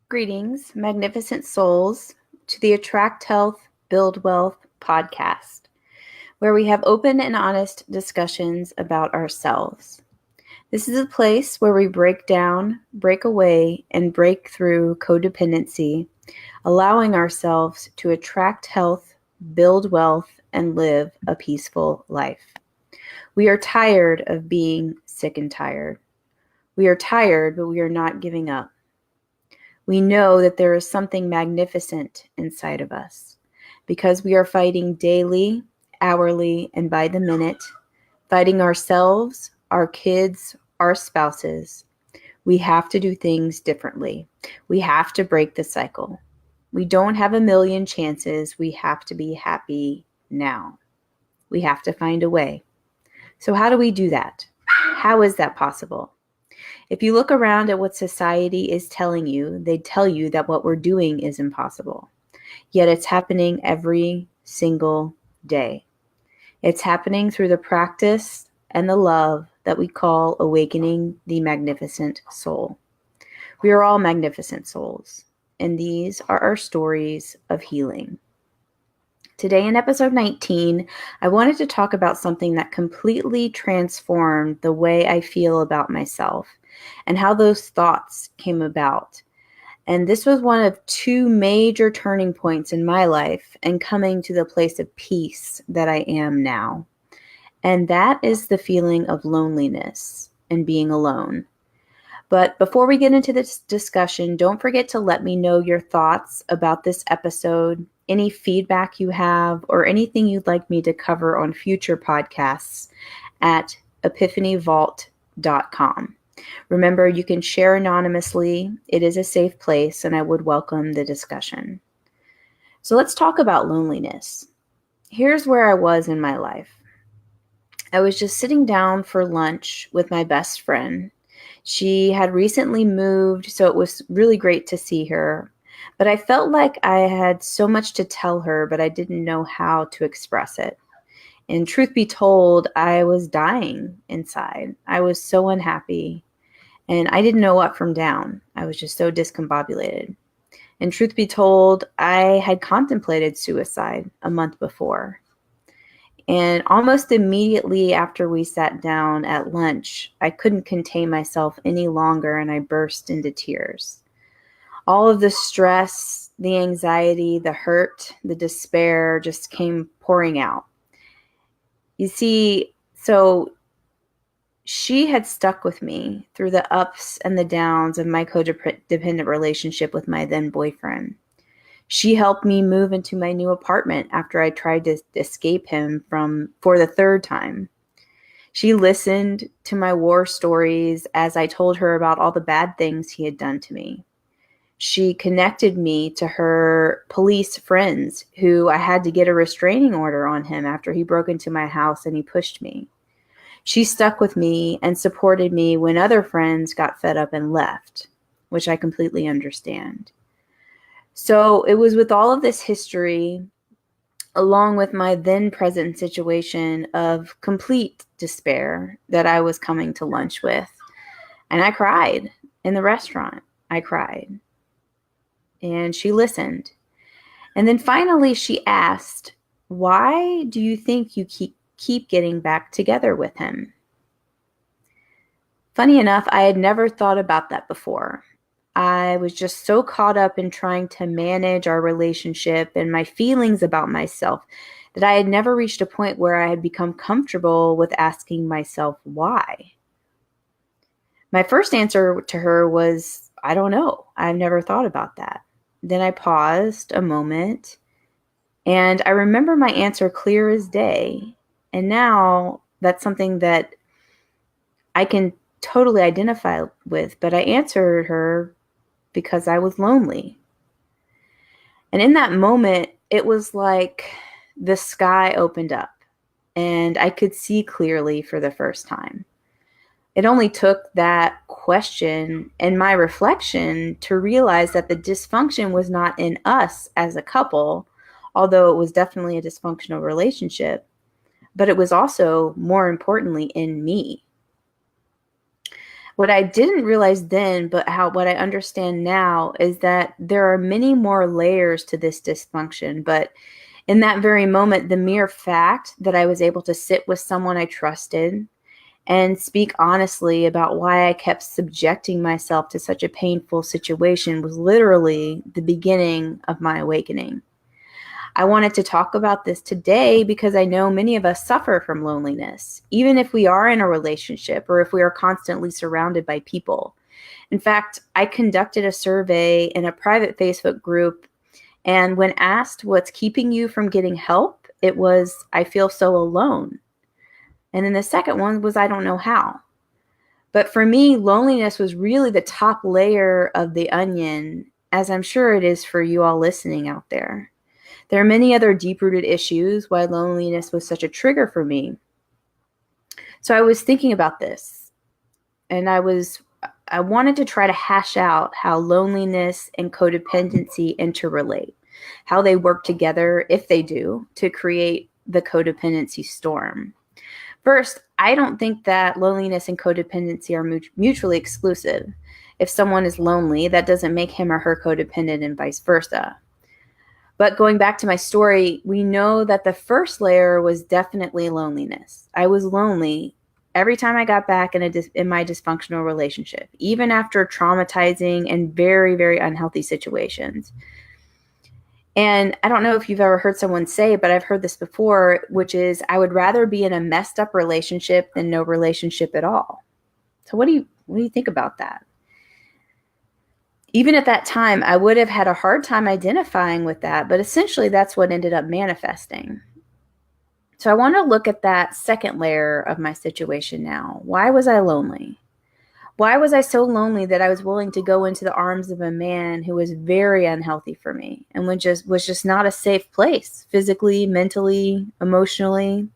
Greetings, magnificent souls, to the Attract Health, Build Wealth podcast, where we have open and honest discussions about ourselves. This is a place where we break down, break away, and break through codependency, allowing ourselves to attract health, build wealth, and live a peaceful life. We are tired of being sick and tired. We are tired, but we are not giving up. We know that there is something magnificent inside of us because we are fighting daily, hourly, and by the minute, fighting ourselves, our kids, our spouses. We have to do things differently. We have to break the cycle. We don't have a million chances. We have to be happy now. We have to find a way. So how do we do that? How is that possible? If you look around at what society is telling you, they tell you that what we're doing is impossible. Yet it's happening every single day. It's happening through the practice and the love that we call awakening the magnificent soul. We are all magnificent souls, and these are our stories of healing. Today in episode 19, I wanted to talk about something that completely transformed the way I feel about myself and how those thoughts came about. And this was one of two major turning points in my life and coming to the place of peace that I am now. And that is the feeling of loneliness and being alone. But before we get into this discussion, don't forget to let me know your thoughts about this episode, any feedback you have, or anything you'd like me to cover on future podcasts at epiphanyvault.com. Remember, you can share anonymously. It is a safe place, and I would welcome the discussion. So let's talk about loneliness. Here's where I was in my life. I was just sitting down for lunch with my best friend. She had recently moved, so it was really great to see her. But I felt like I had so much to tell her, but I didn't know how to express it. And truth be told, I was dying inside. I was so unhappy. And I didn't know up from down. I was just so discombobulated. And truth be told, I had contemplated suicide a month before. And almost immediately after we sat down at lunch, I couldn't contain myself any longer and I burst into tears. All of the stress, the anxiety, the hurt, the despair just came pouring out. You see, so she had stuck with me through the ups and the downs of my codependent relationship with my then boyfriend. She helped me move into my new apartment after I tried to escape him for the third time. She listened to my war stories as I told her about all the bad things he had done to me. She connected me to her police friends who I had to get a restraining order on him after he broke into my house and he pushed me. She stuck with me and supported me when other friends got fed up and left, which I completely understand. So it was with all of this history, along with my then present situation of complete despair, that I was coming to lunch with. And I cried in the restaurant. I cried. And she listened. And then finally she asked, "Why do you think you keep getting back together with him?" Funny enough, I had never thought about that before. I was just so caught up in trying to manage our relationship and my feelings about myself that I had never reached a point where I had become comfortable with asking myself why. My first answer to her was, "I don't know. I've never thought about that." Then I paused a moment and I remember my answer clear as day. And now that's something that I can totally identify with, but I answered her because I was lonely. And in that moment, it was like the sky opened up and I could see clearly for the first time. It only took that question and my reflection to realize that the dysfunction was not in us as a couple, although it was definitely a dysfunctional relationship, but it was also, more importantly, in me. What I didn't realize then, but what I understand now, is that there are many more layers to this dysfunction. But in that very moment, the mere fact that I was able to sit with someone I trusted and speak honestly about why I kept subjecting myself to such a painful situation was literally the beginning of my awakening. I wanted to talk about this today because I know many of us suffer from loneliness, even if we are in a relationship or if we are constantly surrounded by people. In fact, I conducted a survey in a private Facebook group, and when asked what's keeping you from getting help, it was, I feel so alone. And then the second one was, I don't know how. But for me, loneliness was really the top layer of the onion, as I'm sure it is for you all listening out there. There are many other deep-rooted issues why loneliness was such a trigger for me. So I was thinking about this, and I wanted to try to hash out how loneliness and codependency interrelate, how they work together, if they do, to create the codependency storm. First, I don't think that loneliness and codependency are mutually exclusive. If someone is lonely, that doesn't make him or her codependent, and vice versa. But going back to my story, we know that the first layer was definitely loneliness. I was lonely every time I got back in my dysfunctional relationship, even after traumatizing and very, very unhealthy situations. And I don't know if you've ever heard someone say, but I've heard this before, which is, I would rather be in a messed up relationship than no relationship at all. So what do you think about that? Even at that time, I would have had a hard time identifying with that, but essentially that's what ended up manifesting. So I want to look at that second layer of my situation now. Why was I lonely? Why was I so lonely that I was willing to go into the arms of a man who was very unhealthy for me and was just not a safe place, physically, mentally, emotionally?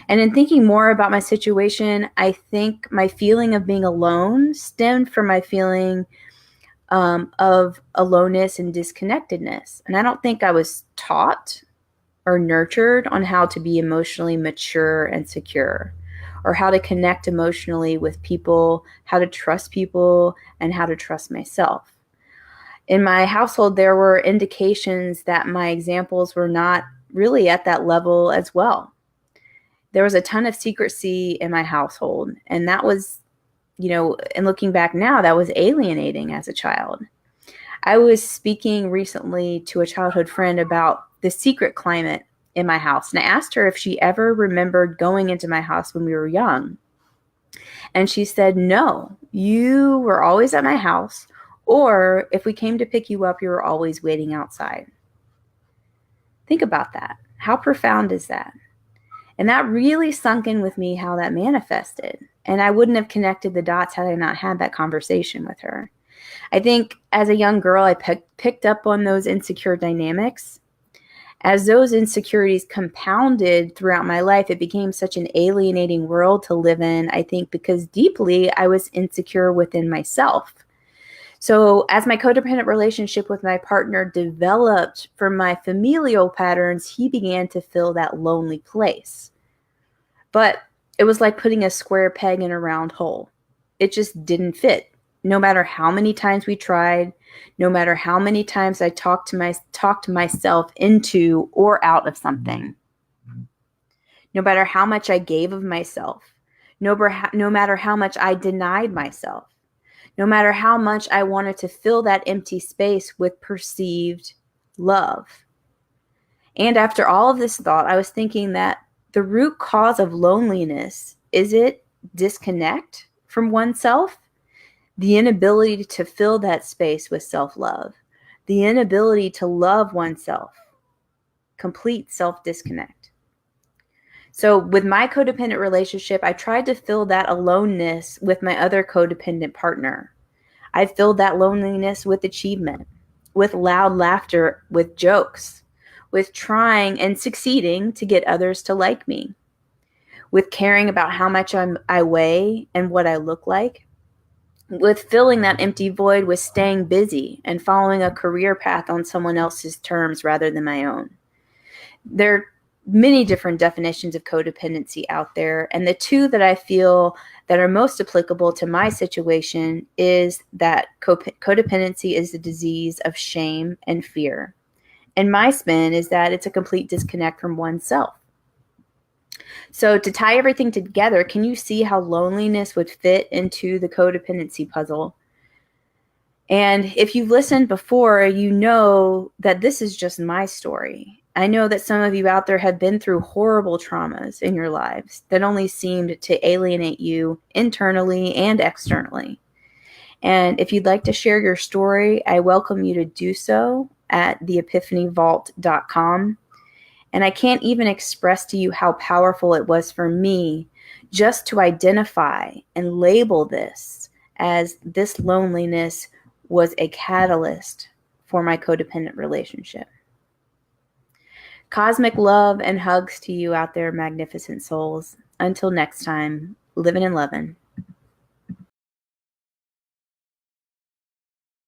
And in thinking more about my situation, I think my feeling of being alone stemmed from my feeling of aloneness and disconnectedness. And I don't think I was taught or nurtured on how to be emotionally mature and secure, or how to connect emotionally with people, how to trust people, and how to trust myself. In my household, there were indications that my examples were not really at that level as well. There was a ton of secrecy in my household, and that was, and looking back now, that was alienating as a child. I was speaking recently to a childhood friend about the secret climate in my house, and I asked her if she ever remembered going into my house when we were young. And she said, no, you were always at my house, or if we came to pick you up, you were always waiting outside. Think about that. How profound is that? And that really sunk in with me, how that manifested. And I wouldn't have connected the dots had I not had that conversation with her. I think as a young girl, I picked up on those insecure dynamics. As those insecurities compounded throughout my life, it became such an alienating world to live in, I think, because deeply I was insecure within myself. So as my codependent relationship with my partner developed from my familial patterns, he began to fill that lonely place. But it was like putting a square peg in a round hole. It just didn't fit. No matter how many times we tried, no matter how many times I talked myself into or out of something, no matter how much I gave of myself, no matter how much I denied myself, no matter how much I wanted to fill that empty space with perceived love. And after all of this thought, I was thinking that the root cause of loneliness, is it disconnect from oneself? The inability to fill that space with self-love, the inability to love oneself, complete self-disconnect. So with my codependent relationship, I tried to fill that aloneness with my other codependent partner. I filled that loneliness with achievement, with loud laughter, with jokes, with trying and succeeding to get others to like me, with caring about how much I weigh and what I look like, with filling that empty void with staying busy and following a career path on someone else's terms rather than my own. There many different definitions of codependency out there. And the two that I feel that are most applicable to my situation is that codependency is the disease of shame and fear. And my spin is that it's a complete disconnect from oneself. So to tie everything together, can you see how loneliness would fit into the codependency puzzle? And if you've listened before, you know that this is just my story. I know that some of you out there have been through horrible traumas in your lives that only seemed to alienate you internally and externally. And if you'd like to share your story, I welcome you to do so at theepiphanyvault.com. And I can't even express to you how powerful it was for me just to identify and label this as this loneliness was a catalyst for my codependent relationship. Cosmic love and hugs to you out there, magnificent souls. Until next time, living and loving.